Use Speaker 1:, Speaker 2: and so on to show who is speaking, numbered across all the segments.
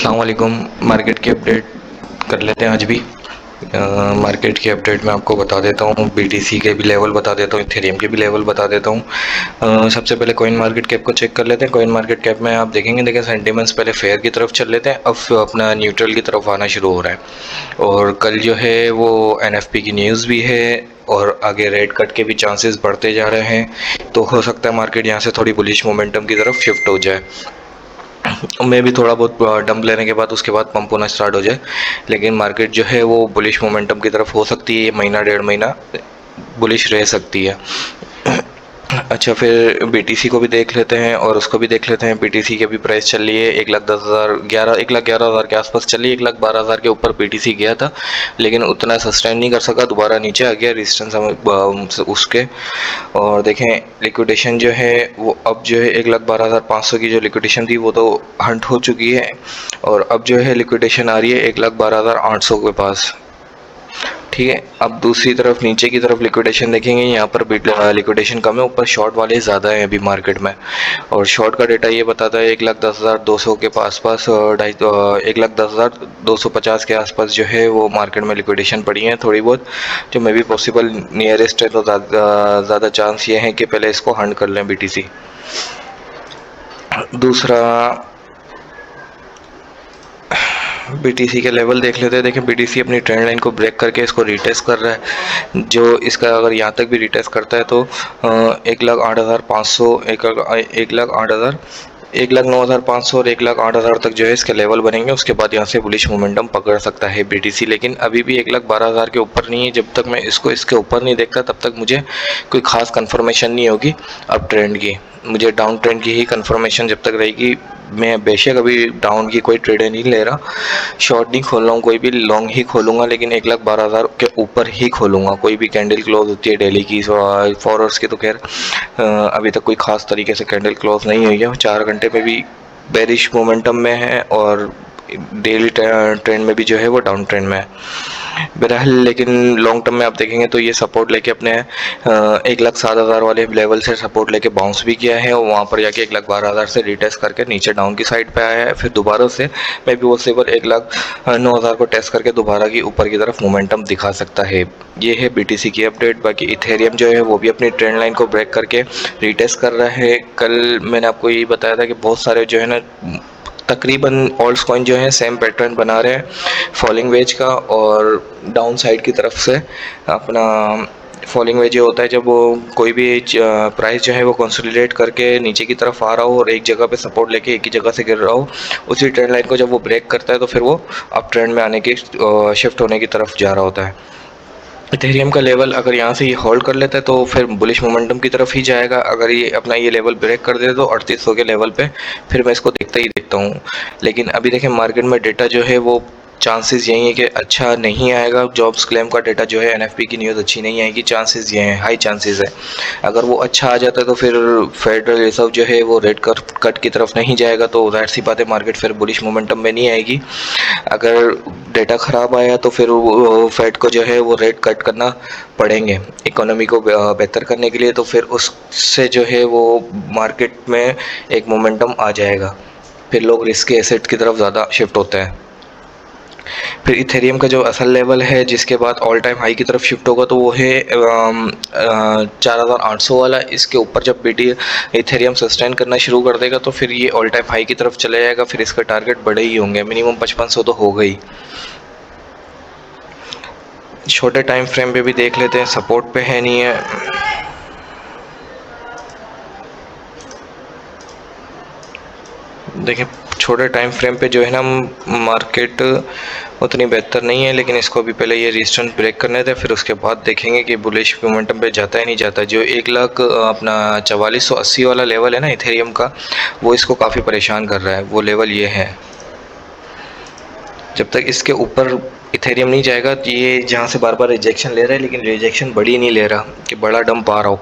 Speaker 1: अस्सलाम वालेकुम। मार्केट की अपडेट कर लेते हैं आज भी। मार्केट की अपडेट मैं आपको बता देता हूँ, बीटीसी के भी लेवल बता देता हूँ, इथेरियम के भी लेवल बता देता हूँ। सबसे पहले कॉइन मार्केट कैप को चेक कर लेते हैं। कॉइन मार्केट कैप में आप देखेंगे, देखिए सेंटिमेंट्स पहले फेयर की तरफ चल लेते हैं, अब अपना न्यूट्रल की तरफ आना शुरू हो रहा है। और कल जो है वो एनएफपी की न्यूज़ भी है और आगे रेट कट के भी चांसेस बढ़ते जा रहे हैं, तो हो सकता है मार्केट यहाँ से थोड़ी बुलिश मोमेंटम की तरफ शिफ्ट हो जाए। मैं भी थोड़ा बहुत डंप लेने के बाद उसके बाद पंप होना स्टार्ट हो जाए, लेकिन मार्केट जो है वो बुलिश मोमेंटम की तरफ हो सकती है। ये महीना डेढ़ महीना बुलिश रह सकती है। अच्छा, फिर बीटीसी को भी देख लेते हैं और उसको भी देख लेते हैं। बीटीसी की भी प्राइस चल रही है 1,10,000 1,11,000 के आसपास चल रही है। 1,12,000 के ऊपर बीटीसी गया था, लेकिन उतना सस्टेन नहीं कर सका, दोबारा नीचे आ गया रेजिस्टेंस उसके। और देखें लिक्विडेशन जो है वो अब जो है 1,12,500 की जो लिक्विडेशन थी वो तो हंट हो चुकी है, और अब जो है लिक्विडेशन आ रही है 1,12,800 के पास। ठीक है, अब दूसरी तरफ नीचे की तरफ लिक्विडेशन देखेंगे, यहाँ पर लिक्विडेशन कम है, ऊपर शॉर्ट वाले ज़्यादा हैं अभी मार्केट में। और शॉर्ट का डेटा ये बताता है 1,10,200 के आसपास, 1,10,250 के आसपास जो है वो मार्केट में लिक्विडेशन पड़ी है थोड़ी बहुत, जो मे भी पॉसिबल नियरेस्ट है। तो ज़्यादा चांस ये है कि पहले इसको हंड कर लें बीटीसी। दूसरा बीटीसी के लेवल देख लेते हैं। देखिए बीटीसी अपनी ट्रेंड लाइन को ब्रेक करके इसको रिटेस्ट कर रहा है। जो इसका अगर यहाँ तक भी रिटेस्ट करता है तो 1,08,500, 1,08,000, 1,09,500 और 1,08,000 तक जो है इसके लेवल बनेंगे। उसके बाद यहाँ से बुलिश मोमेंटम पकड़ सकता है बीटीसी, लेकिन अभी भी 1,12,000 के ऊपर नहीं है। जब तक मैं इसको इसके ऊपर नहीं देखता तब तक मुझे कोई ख़ास कंफर्मेशन नहीं होगी अप ट्रेंड की। मुझे डाउन ट्रेंड की ही कंफर्मेशन जब तक रहेगी। मैं बेशक अभी डाउन की कोई ट्रेड नहीं ले रहा, शॉर्ट नहीं खोल रहा हूँ, कोई भी लॉन्ग ही खोलूँगा, लेकिन 1,12,000 के ऊपर ही खोलूँगा। कोई भी कैंडल क्लोज होती है डेली की, फॉरवर्ड्स की तो खैर अभी तक कोई ख़ास तरीके से कैंडल क्लोज नहीं हुई है। 4 घंटे में भी बेरिश मोमेंटम में है और डेली ट्रेंड में भी जो है वो डाउन ट्रेंड में है बहरहाल। लेकिन लॉन्ग टर्म में आप देखेंगे तो ये सपोर्ट लेके अपने 1,07,000 वाले लेवल से सपोर्ट लेके बाउंस भी किया है, और वहाँ पर जाके 1,12,000 से रिटेस्ट करके नीचे डाउन की साइड पे आया है। फिर दोबारा से मे बी वो सिवर 1,09,000 को टेस्ट करके दोबारा की ऊपर की तरफ मोमेंटम दिखा सकता है। ये है बीटीसी की अपडेट। बाकी इथेरियम जो है वो भी अपनी ट्रेंड लाइन को ब्रेक करके रिटेस्ट कर रहा है। कल मैंने आपको यही बताया था कि बहुत सारे जो है ना तकरीबन ऑल्ट्स कॉइन जो है सेम पैटर्न बना रहे हैं फॉलिंग वेज का, और डाउन साइड की तरफ से अपना फॉलिंग वेज ये होता है जब वो कोई भी प्राइस जो है वो कंसोलिडेट करके नीचे की तरफ आ रहा हो और एक जगह पे सपोर्ट लेके एक ही जगह से गिर रहा हो। उसी ट्रेंड लाइन को जब वो ब्रेक करता है तो फिर वो अप ट्रेंड में आने की शिफ्ट होने की तरफ जा रहा होता है। इथेरियम का लेवल अगर यहाँ से ये होल्ड कर लेता है तो फिर बुलिश मोमेंटम की तरफ ही जाएगा। अगर ये अपना ये लेवल ब्रेक कर दे तो 3800 के लेवल पे फिर मैं इसको देखता ही देखता हूँ। लेकिन अभी देखें मार्केट में डेटा जो है वो चांसेस यही है कि अच्छा नहीं आएगा। जॉब्स क्लेम का डेटा जो है एनएफपी की न्यूज़ अच्छी नहीं आएगी, चांसेस ये हैं, हाई चांसेस है। अगर वो अच्छा आ जाता है तो फिर फेडरल रिजर्व जो है वो रेट कट की तरफ नहीं जाएगा, तो जाहिर सी बात है मार्केट फिर बुलिश मोमेंटम में नहीं आएगी। अगर डेटा ख़राब आया तो फिर फेड को जो है वो रेट कट करना पड़ेंगे इकोनॉमी को बेहतर करने के लिए, तो फिर उससे जो है वो मार्केट में एक मोमेंटम आ जाएगा, फिर लोग रिस्क एसेट की तरफ ज़्यादा शिफ्ट होते हैं। फिर इथेरियम का जो असल लेवल है जिसके बाद ऑल टाइम हाई की तरफ शिफ्ट होगा तो वो है 4,800 वाला। इसके ऊपर जब बीटी इथेरियम सस्टेन करना शुरू कर देगा तो फिर ये ऑल टाइम हाई की तरफ चले जाएगा। फिर इसका टारगेट बड़े ही होंगे, मिनिमम 5500 तो हो गई। छोटे टाइम फ्रेम पे भी देख लेते हैं, सपोर्ट पे है नहीं है। देखिए छोटे टाइम फ्रेम पे जो है ना मार्केट उतनी बेहतर नहीं है, लेकिन इसको भी पहले ये रेजिस्टेंस ब्रेक करने दें, फिर उसके बाद देखेंगे कि बुलिश मोमेंटम पे जाता है नहीं जाता। जो 1,00,000 अपना 4480 वाला लेवल है ना इथेरियम का, वो इसको काफ़ी परेशान कर रहा है। वो लेवल ये है, जब तक इसके ऊपर इथेरियम नहीं जाएगा, ये जहाँ से बार बार रिजेक्शन ले रहा है लेकिन रिजेक्शन बड़ी नहीं ले रहा कि बड़ा डंप आ रहा हो।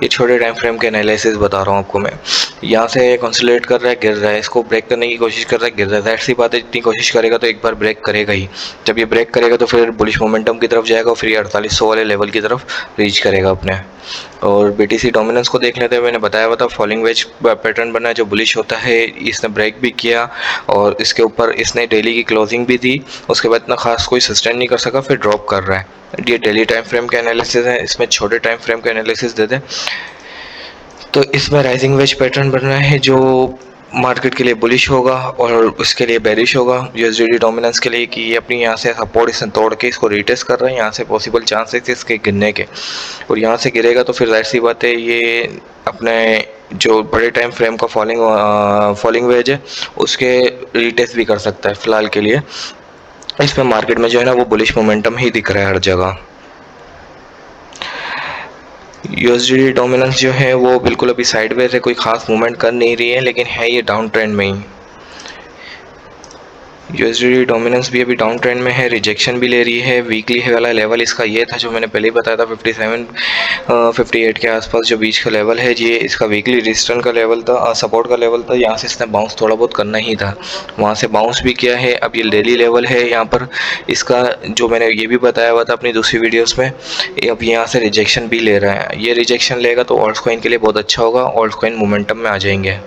Speaker 1: ये छोटे टाइम फ्रेम के एनालिसिस बता रहा हूँ आपको मैं। यहाँ से कंसोलिडेट कर रहा है, गिर रहा है, इसको ब्रेक करने की कोशिश कर रहा है, गिर रहा है। ज़ाहिर सी बात है, जितनी कोशिश करेगा तो एक बार ब्रेक करेगा ही। जब ये ब्रेक करेगा तो फिर बुलिश मोमेंटम की तरफ जाएगा और फिर ये 4800 वाले लेवल की तरफ रीच करेगा अपने। और BTC डोमिनेंस को देख लेते हैं। मैंने बताया हुआ था फॉलिंग वेज पैटर्न बना है जो बुलिश होता है। इसने ब्रेक भी किया और इसके ऊपर इसने डेली की क्लोजिंग भी दी। उसके बाद इतना खास कोई सस्टेन नहीं कर सका, फिर ड्रॉप कर रहा है। ये डेली टाइम फ्रेम का एनालिसिस है। इसमें छोटे टाइम फ्रेम का एनालिसिस दे दें तो इसमें राइजिंग वेज पैटर्न बन रहा है जो मार्केट के लिए बुलिश होगा और उसके लिए बेरिश होगा। USD डोमिनेंस के लिए कि ये अपनी यहाँ से सपोर्ट इसने तोड़ के इसको रिटेस्ट कर रहा है, यहाँ से पॉसिबल चांसेस इसके गिरने के, और यहाँ से गिरेगा तो फिर जाहिर सी बात है ये अपने जो बड़े टाइम फ्रेम का फॉलिंग वेज है उसके रिटेस्ट भी कर सकता है। फिलहाल के लिए इसमें मार्केट में जो है ना वो बुलिश मोमेंटम ही दिख रहा है हर जगह। USD डोमिनेंस जो है वो बिल्कुल अभी साइडवेज है, कोई खास मूवमेंट कर नहीं रही है, लेकिन है ये डाउन ट्रेंड में ही। USD डोमिनेंस भी अभी डाउन ट्रेंड में है, रिजेक्शन भी ले रही है। वीकली वाला लेवल इसका ये था जो मैंने पहले ही बताया था 58 के आसपास जो बीच का लेवल है, ये इसका वीकली रेजिस्टेंस का लेवल था, सपोर्ट का लेवल था। यहाँ से इसने बाउंस थोड़ा बहुत करना ही था, वहाँ से बाउंस भी किया है। अब ये डेली लेवल है यहाँ पर इसका, जो मैंने ये भी बताया हुआ था अपनी दूसरी वीडियोस में। अब यहाँ से रिजेक्शन भी ले रहा है। ये रिजेक्शन लेगा तो ऑल्ट कॉइन के लिए बहुत अच्छा होगा, ऑल्ट कॉइन मोमेंटम में आ जाएंगे।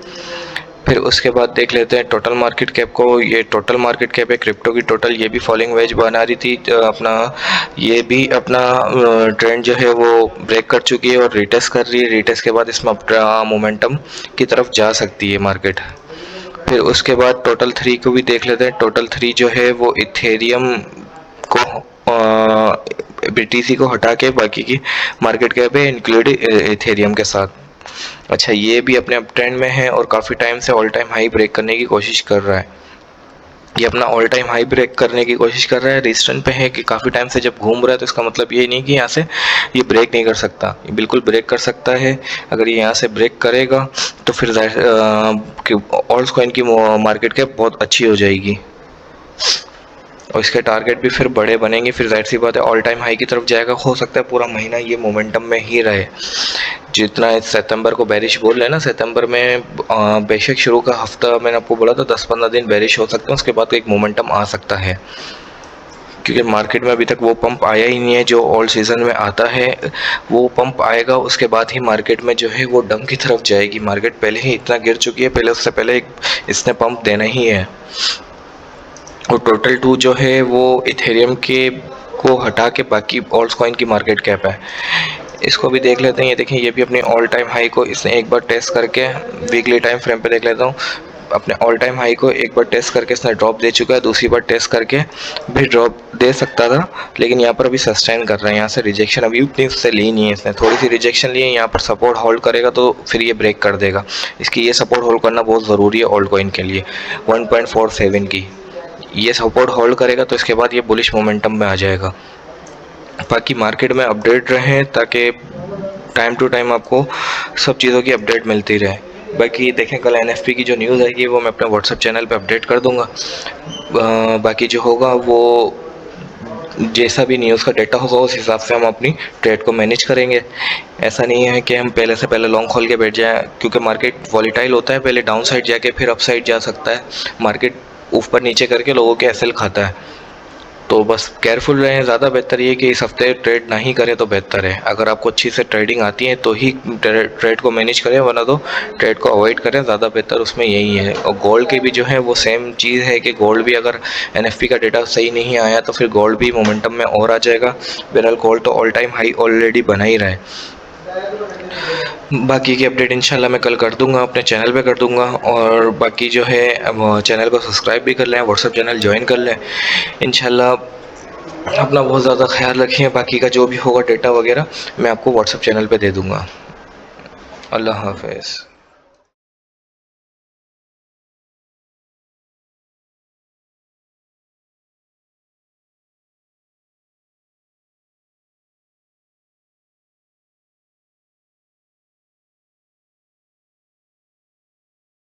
Speaker 1: फिर उसके बाद देख लेते हैं टोटल मार्केट कैप को। ये टोटल मार्केट कैप है क्रिप्टो की टोटल, ये भी फॉलिंग वेज बना रही थी अपना, ये भी अपना ट्रेंड जो है वो ब्रेक कर चुकी है और रिटेस्ट कर रही है। रिटेस्ट के बाद इसमें मोमेंटम की तरफ जा सकती है मार्केट। फिर उसके बाद टोटल 3 को भी देख लेते हैं। टोटल 3 जो है वो इथेरियम को BTC को हटा के बाकी की मार्केट कैप है इंक्लूड इथेरियम के साथ। अच्छा, ये भी अपने अप ट्रेंड में है और काफ़ी टाइम से ऑल टाइम हाई ब्रेक करने की कोशिश कर रहा है। ये अपना ऑल टाइम हाई ब्रेक करने की कोशिश कर रहा है, रेजिस्टेंस पे है कि काफ़ी टाइम से जब घूम रहा है, तो इसका मतलब ये नहीं कि यहाँ से ये ब्रेक नहीं कर सकता, ये बिल्कुल ब्रेक कर सकता है। अगर ये यहाँ से ब्रेक करेगा तो फिर ऑल्ट कॉइन की मार्केट कैप बहुत अच्छी हो जाएगी और इसके टारगेट भी फिर बड़े बनेंगे। फिर जाहिर सी बात है ऑल टाइम हाई की तरफ जाएगा। हो सकता है पूरा महीना ये मोमेंटम में ही रहे। जितना इस सितंबर को बेरिश बोल रहे हैं ना, सितंबर में बेशक शुरू का हफ्ता मैंने आपको बोला था 10-15 दिन बेरिश हो सकते हैं, उसके बाद तो एक मोमेंटम आ सकता है, क्योंकि मार्केट में अभी तक वो पंप आया ही नहीं है जो ऑल सीज़न में आता है। वो पंप आएगा उसके बाद ही मार्केट में जो है वो डम की तरफ जाएगी। मार्केट पहले ही इतना गिर चुकी है, पहले उससे पहले इसने पंप देना ही है। और टोटल 2 जो है वो इथेरियम के को हटा के बाकी ऑल्ट कॉइन की मार्केट कैप है। इसको भी देख लेते हैं। ये देखें, ये भी अपने ऑल टाइम हाई को इसने एक बार टेस्ट करके, वीकली टाइम फ्रेम पे देख लेता हूँ, अपने ऑल टाइम हाई को एक बार टेस्ट करके इसने ड्रॉप दे चुका है। दूसरी बार टेस्ट करके भी ड्रॉप दे सकता था, लेकिन यहाँ पर अभी सस्टेन कर रहा है। यहाँ से रिजेक्शन अभी उतनी उससे ली नहीं है, इसने थोड़ी सी रिजेक्शन ली है। यहाँ पर सपोर्ट होल्ड करेगा तो फिर ये ब्रेक कर देगा। इसकी ये सपोर्ट होल्ड करना बहुत ज़रूरी है ऑल्ट कॉइन के लिए, 1.47 की। ये सपोर्ट होल्ड करेगा तो इसके बाद ये बुलिश मोमेंटम में आ जाएगा। बाकी मार्केट में अपडेट रहें ताकि टाइम टू टाइम आपको सब चीज़ों की अपडेट मिलती रहे। बाकी देखें, कल NFP की जो न्यूज़ आएगी वो मैं अपने व्हाट्सएप चैनल पे अपडेट कर दूंगा। बाकी जो होगा वो जैसा भी न्यूज़ का डेटा होगा उस हिसाब से हम अपनी ट्रेड को मैनेज करेंगे। ऐसा नहीं है कि हम पहले से पहले लॉन्ग खोल के बैठ जाएं, क्योंकि मार्केट वॉलीटाइल होता है, पहले डाउन साइड जाके फिर अप साइड जा सकता है। मार्केट ऊपर नीचे करके लोगों के SL खाता है, तो बस केयरफुल रहें। ज़्यादा बेहतर ये कि इस हफ्ते ट्रेड ना ही करें तो बेहतर है। अगर आपको अच्छी से ट्रेडिंग आती है तो ही ट्रेड को मैनेज करें, वरना तो ट्रेड को अवॉइड करें। ज़्यादा बेहतर उसमें यही है। और गोल्ड की भी जो है वो सेम चीज़ है कि गोल्ड भी अगर NFP का डेटा सही नहीं आया तो फिर गोल्ड भी मोमेंटम में और आ जाएगा। बहरहाल गोल्ड तो ऑल टाइम हाई ऑलरेडी बना ही रहा है। बाकी की अपडेट इंशाल्लाह मैं कल कर दूंगा, अपने चैनल पे कर दूंगा। और बाकी जो है चैनल को सब्सक्राइब भी कर लें, व्हाट्सएप चैनल ज्वाइन कर लें। इंशाल्लाह अपना बहुत ज़्यादा ख्याल रखें। बाकी का जो भी होगा डेटा वगैरह मैं आपको व्हाट्सएप चैनल पे दे दूंगा। अल्लाह हाफ़िज़।